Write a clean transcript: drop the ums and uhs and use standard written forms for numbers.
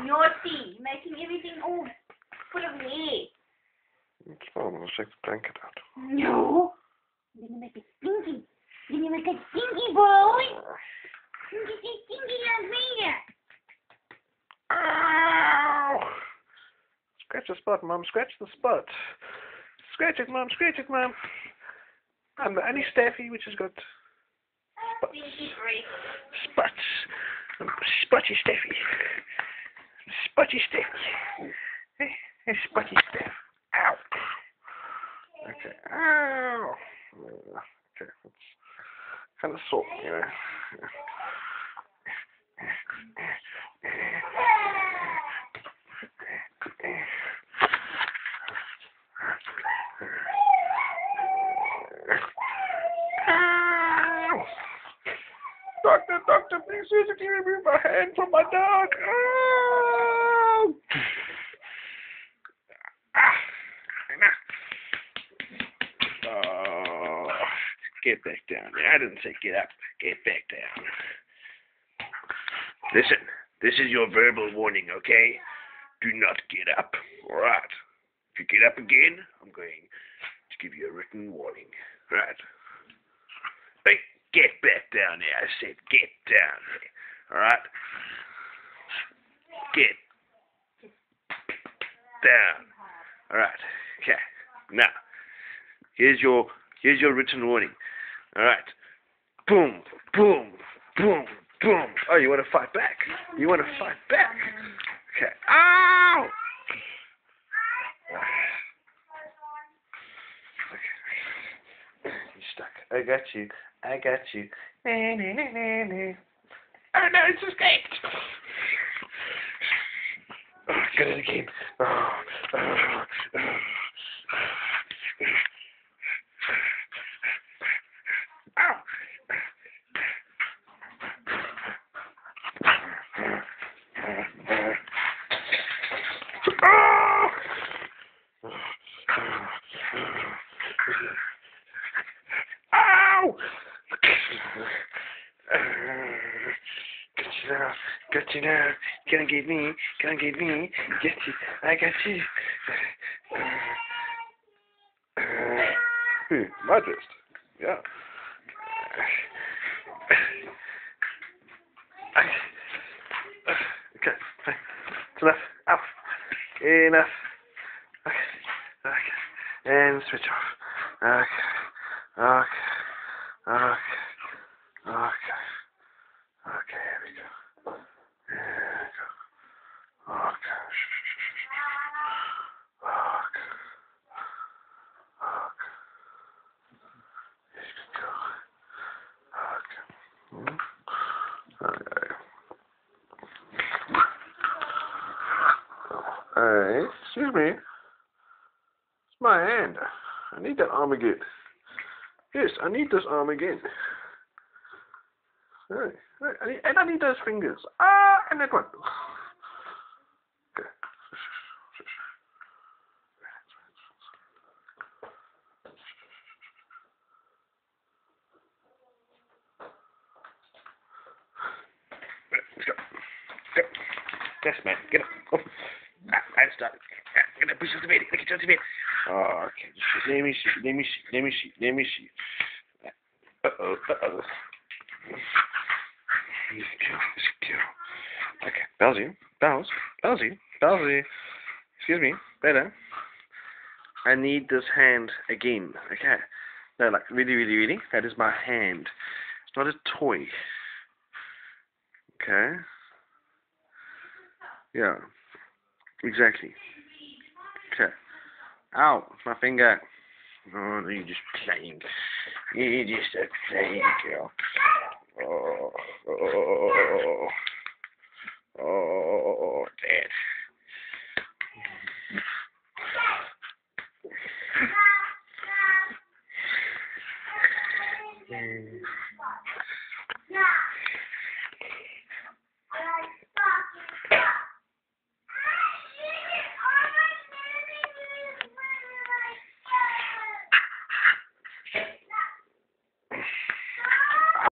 Naughty. Making everything all full of hair. It's fine. I'll take the blanket out. No. You're going to make it stinky. You're going to make it stinky, boy. Stinky, stinky, like me. Ow! Scratch the spot, Mum. Scratch the spot. Scratch it, Mum. Scratch it, Mum. I'm the only staffy which has got spots. Spots. I'm spotty staffy. Spotty staffy. Hey, spotty staff. Ow. Okay. Ow. Okay. It's kind of sore, you know. Doctor, please physically remove my hand from my dog. Oh! Oh, get back down. I didn't say get up. Get back down. Listen, this is your verbal warning, okay? Do not get up, alright? If you get up again, I'm going to give you a written warning, right? Hey, get back down there. I said get down there, alright? Get down. Alright, okay. Now, here's your written warning. Alright. Boom, boom, boom, boom. Oh, you want to fight back? You want to fight back? Okay. Ow! Okay. You're stuck. I got you. I got you. Oh no, it's escaped! Oh, get it again. Ow! Got you now. Can't get me. Can't get me. Get you. I got you. My wrist. Yeah. Okay. It's enough. Ow. Enough. Okay. Okay. And switch off. Okay. Okay. Okay. Okay. Okay, here we go. Here we go. Okay. Okay. Okay. Here we go. Okay. Hey, excuse me. It's my hand. I need that arm again. Yes, I need this arm again. Right. And I need those fingers. And that one. Okay. Let's go. Go. Yes, man. Get up. Oh. And start. Get up. Push off the bed. Get you off the bed. Oh, okay. Let me see. Uh-oh. Okay, Bowsy. Excuse me, better. I need this hand again. Okay. No, like really. That is my hand. It's not a toy. Okay. Yeah. Exactly. Okay. Ow, my finger. Oh, no, you're just playing. You're just a playing girl. Oh, Dad.